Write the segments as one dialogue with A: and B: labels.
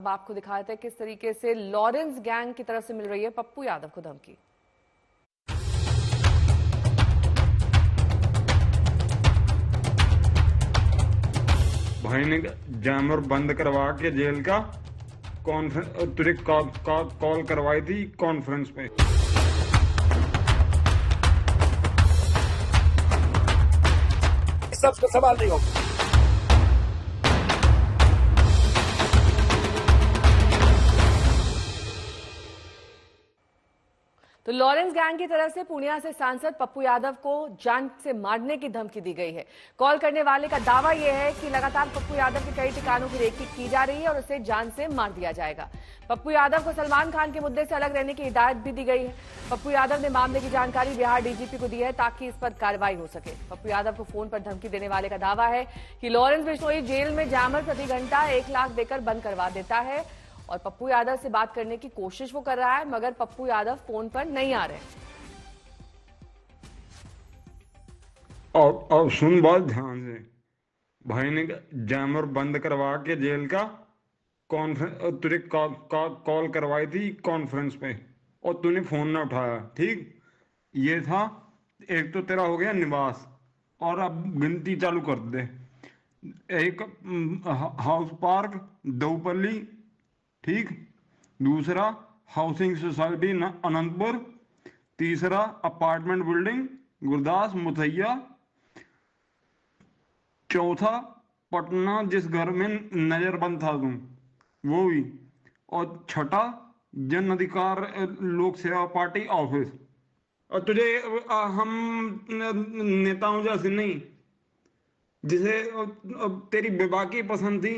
A: आपको दिखाते हैं किस तरीके से लॉरेंस गैंग की तरफ से मिल रही है पप्पू यादव को धमकी।
B: भाई ने जैमर बंद करवा के जेल का कॉन्फ्रेंस तुझे कॉल करवाई थी कॉन्फ्रेंस पे।
C: सबको सवाल नहीं होगा।
A: तो लॉरेंस गैंग की तरफ से पूर्णिया से सांसद पप्पू यादव को जान से मारने की धमकी दी गई है। कॉल करने वाले का दावा यह है कि लगातार पप्पू यादव के कई ठिकानों की रेकी की जा रही है और उसे जान से मार दिया जाएगा। पप्पू यादव को सलमान खान के मुद्दे से अलग रहने की हिदायत भी दी गई है। पप्पू यादव ने मामले की जानकारी बिहार डीजीपी को दी है ताकि इस पर कार्रवाई हो सके। पप्पू यादव को फोन पर धमकी देने वाले का दावा है कि लॉरेंस बिश्नोई जेल में जैमर प्रति घंटा 1 लाख देकर बंद करवा देता है और पप्पू यादव से बात करने की कोशिश वो कर रहा है, मगर पप्पू यादव फोन पर नहीं आ रहे।
B: और सुन बात ध्यान से, भाई ने जैमर बंद करवा के जेल का कॉन्फ्रेंस तुझे कॉल करवाई थी कॉन्फ्रेंस पे और तूने फोन ना उठाया। ठीक, ये था। एक तो तेरा हो गया निवास, और अब गिनती चालू कर दे। एक हाउस पार्क दऊपल्ली, ठीक। दूसरा हाउसिंग सोसाइटी अनंतपुर। तीसरा अपार्टमेंट बिल्डिंग गुरदास मुथैया। चौथा पटना जिस घर में नजरबंद था तुम, वो भी। और छठा जन अधिकार लोक सेवा पार्टी ऑफिस। और तुझे हम नेताओं जैसे नहीं, जिसे तेरी बेबाकी पसंद थी।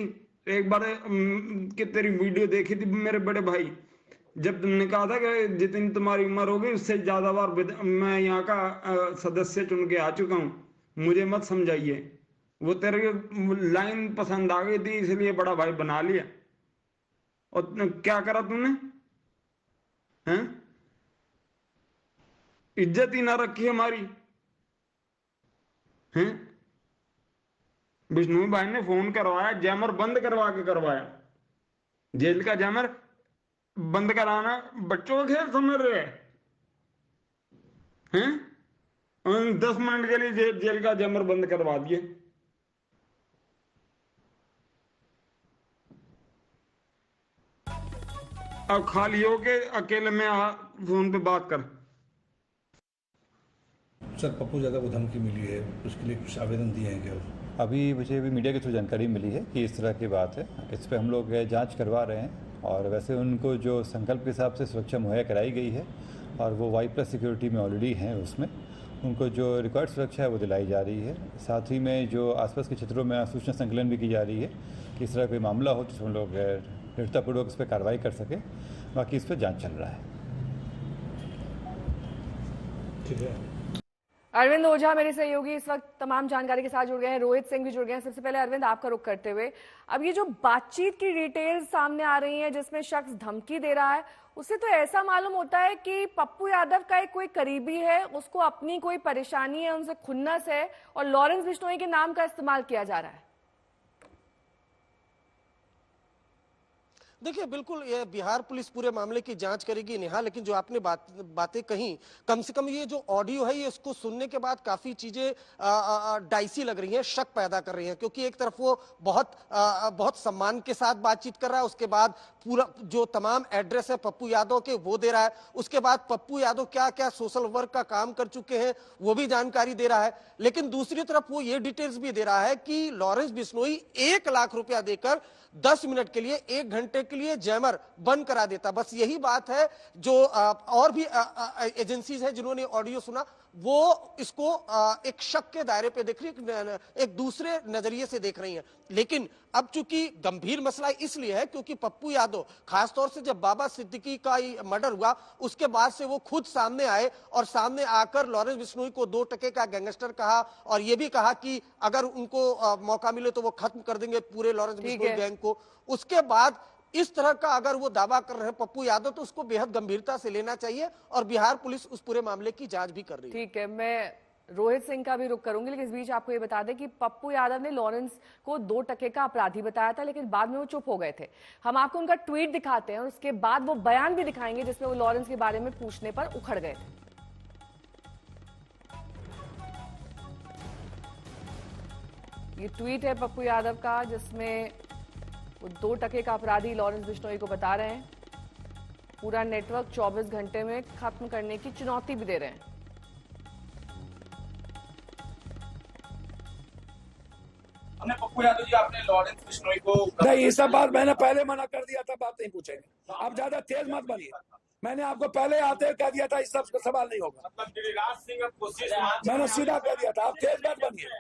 B: एक बार कि तेरी वीडियो देखी थी मेरे बड़े भाई, जब तुमने कहा था कि जितनी तुम्हारी उम्र होगी उससे ज्यादा बार मैं यहाँ का सदस्य चुन के आ चुका हूँ, मुझे मत समझाइए। वो तेरे लाइन पसंद आ गई थी इसलिए बड़ा भाई बना लिया। और क्या करा तूने? हैं? इज्जत ही ना रखी हमारी। हैं? बिश्नोई भाई ने फोन करवाया, जैमर बंद करवा के करवाया। जेल का जैमर बंद कराना बच्चों का खेल समझ रहे हैं? 10 मिनट के लिए जेल का जैमर बंद करवा दिए। अब खाली हो के अकेले में फोन पे बात कर।
D: सर, पप्पू यादव को धमकी मिली है, उसके लिए कुछ आवेदन दिए हैं क्या?
E: अभी मुझे मीडिया के थ्रू जानकारी मिली है कि इस तरह की बात है। इस पर हम लोग जांच करवा रहे हैं और वैसे उनको जो संकल्प के हिसाब से सुरक्षा मुहैया कराई गई है और वो वाई+ सिक्योरिटी में ऑलरेडी हैं, उसमें उनको जो रिक्वायर्ड सुरक्षा है वो दिलाई जा रही है। साथ ही में जो आसपास के क्षेत्रों में सूचना संकलन भी की जा रही है कि इस तरह कोई मामला हो तो हम लोग दृढ़तापूर्वक इस पर कार्रवाई कर सके। बाकी इस पर जाँच चल रहा है।
D: ठीक है।
A: अरविंद ओझा मेरे सहयोगी इस वक्त तमाम जानकारी के साथ जुड़ गए हैं, रोहित सिंह भी जुड़ गए हैं। सबसे पहले अरविंद, आपका रुख करते हुए, अब ये जो बातचीत की डिटेल्स सामने आ रही हैं जिसमें शख्स धमकी दे रहा है, उससे तो ऐसा मालूम होता है कि पप्पू यादव का एक कोई करीबी है, उसको अपनी कोई परेशानी है, उनसे खुन्नस है और लॉरेंस बिश्नोई के नाम का इस्तेमाल किया जा रहा है।
C: देखिए, बिल्कुल ये बिहार पुलिस पूरे मामले की जांच करेगी नेहा, लेकिन जो आपने बातें कही, कम से कम ये जो ऑडियो है ये इसको सुनने के बाद काफी चीजें डाइसी लग रही हैं, शक पैदा कर रही हैं। क्योंकि एक तरफ वो बहुत सम्मान के साथ बातचीत कर रहा है, उसके बाद पूरा जो तमाम एड्रेस है पप्पू यादव के वो दे रहा है, उसके बाद पप्पू यादव क्या क्या सोशल वर्क का काम कर चुके हैं वो भी जानकारी दे रहा है। लेकिन दूसरी तरफ वो ये डिटेल्स भी दे रहा है कि लॉरेंस बिश्नोई 1 लाख रुपया देकर 10 मिनट के लिए, 1 घंटे के लिए जैमर बंद करा देता। बस यही बात है जो और भी एजेंसीज है जिन्होंने ऑडियो सुना, वो इसको एक शक के दायरे पे देख रही है, एक दूसरे नजरिए से देख रही है। लेकिन अब चूंकि गंभीर मसला इसलिए है क्योंकि पप्पू यादव, खासतौर से जब बाबा सिद्दीकी का मर्डर हुआ उसके बाद से वो खुद सामने आए और सामने आकर लॉरेंस बिश्नोई को 2 टके का गैंगस्टर कहा और ये भी कहा कि अगर उनको मौका मिले तो वो खत्म कर देंगे पूरे लॉरेंस बिश्नोई गैंग को। उसके बाद इस तरह का अगर वो दावा कर रहे हैं पप्पू यादव तो उसको बेहद गंभीरता से लेना चाहिए और बिहार पुलिस उस पूरे मामले की जांच भी कर रही है।
A: ठीक है, मैं रोहित सिंह का भी रुख करूंगी, लेकिन इस बीच आपको ये बता दें कि पप्पू यादव ने लॉरेंस को 2 टके का अपराधी बताया था, लेकिन बाद में वो चुप हो गए थे। हम आपको उनका ट्वीट दिखाते हैं और उसके बाद वो बयान भी दिखाएंगे जिसमें वो लॉरेंस के बारे में पूछने पर उखड़ गए थे। ये ट्वीट है पप्पू यादव का, जिसमें वो 2 टके का अपराधी लॉरेंस बिश्नोई को बता रहे हैं, पूरा नेटवर्क 24 घंटे में खत्म करने की चुनौती भी दे रहे हैं।
F: हमने पप्पू यादव जी, आपने लॉरेंस बिश्नोई को
G: नहीं, ये सब बात मैंने पहले मना कर दिया था, बात नहीं पूछेंगे। आप ज्यादा तेज मत बनिए, मैंने आपको पहले आते कह दिया था इस सब सवाल नहीं होगा।
F: मतलब गिरिराज सिंह कोशिश,
G: मैंने सीधा कह दिया था, आप तेज मत बनिए।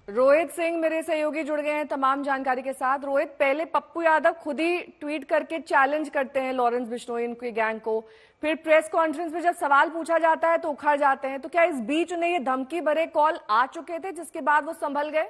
A: रोहित सिंह मेरे सहयोगी जुड़ गए हैं तमाम जानकारी के साथ। रोहित, पहले पप्पू यादव खुद ही ट्वीट करके चैलेंज करते हैं लॉरेंस बिश्नोई उनकी गैंग को, फिर प्रेस कॉन्फ्रेंस में जब सवाल पूछा जाता है तो उखड़ जाते हैं, तो क्या इस बीच उन्हें ये धमकी भरे कॉल आ चुके थे जिसके बाद वो संभल गए?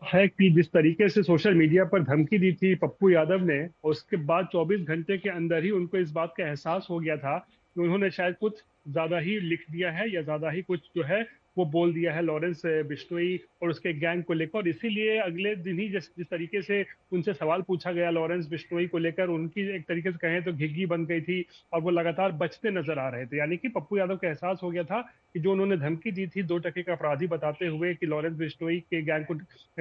H: है कि जिस तरीके से सोशल मीडिया पर धमकी दी थी पप्पू यादव ने, उसके बाद 24 घंटे के अंदर ही उनको इस बात का एहसास हो गया था कि उन्होंने शायद कुछ ज्यादा ही लिख दिया है या ज्यादा ही कुछ जो है वो बोल दिया है लॉरेंस बिश्नोई और उसके गैंग को लेकर, और इसीलिए अगले दिन ही जिस तरीके से उनसे सवाल पूछा गया लॉरेंस बिश्नोई को लेकर, उनकी एक तरीके से कहें तो घिघी बन गई थी और वो लगातार बचते नजर आ रहे थे। यानी कि पप्पू यादव का एहसास हो गया था कि जो उन्होंने धमकी दी थी 2 टके का अपराधी बताते हुए कि लॉरेंस बिश्नोई के गैंग को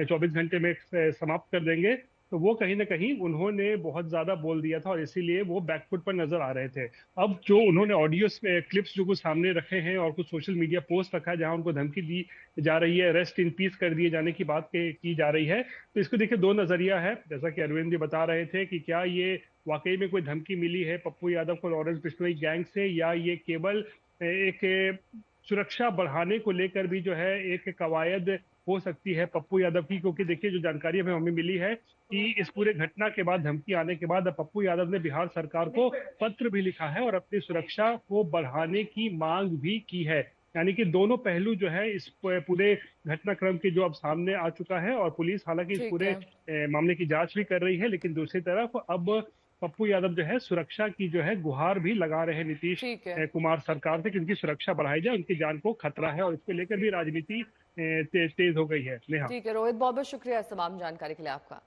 H: 24 घंटे में समाप्त कर देंगे, तो वो कहीं ना कहीं उन्होंने बहुत ज्यादा बोल दिया था और इसीलिए वो बैकफुट पर नजर आ रहे थे। अब जो उन्होंने ऑडियो क्लिप्स जो कुछ सामने रखे हैं और कुछ सोशल मीडिया पोस्ट रखा है जहां उनको धमकी दी जा रही है, रेस्ट इन पीस कर दिए जाने की बात की जा रही है, तो इसको देखिए 2 नजरिया है। जैसा कि अरविंद जी बता रहे थे कि क्या ये वाकई में कोई धमकी मिली है पप्पू यादव को लॉरेंस बिश्नोई गैंग से, या ये केवल एक सुरक्षा बढ़ाने को लेकर भी जो है एक कवायद हो सकती है पप्पू यादव की। क्योंकि देखिए जो जानकारी हमें मिली है कि इस पूरे घटना के बाद, धमकी आने के बाद, अब पप्पू यादव ने बिहार सरकार को पत्र भी लिखा है और अपनी सुरक्षा को बढ़ाने की मांग भी की है। यानी कि दोनों पहलू जो है इस पूरे घटनाक्रम के जो अब सामने आ चुका है, और पुलिस हालांकि इस पूरे मामले की जांच भी कर रही है, लेकिन दूसरी तरफ अब पप्पू यादव जो है सुरक्षा की जो है गुहार भी लगा रहे हैं नीतीश कुमार सरकार से कि उनकी सुरक्षा बढ़ाई जाए, उनकी जान को खतरा है, और इसको लेकर भी राजनीति तेज हो गई है।
A: ठीक है रोहित, बहुत बहुत शुक्रिया इस तमाम जानकारी के लिए आपका।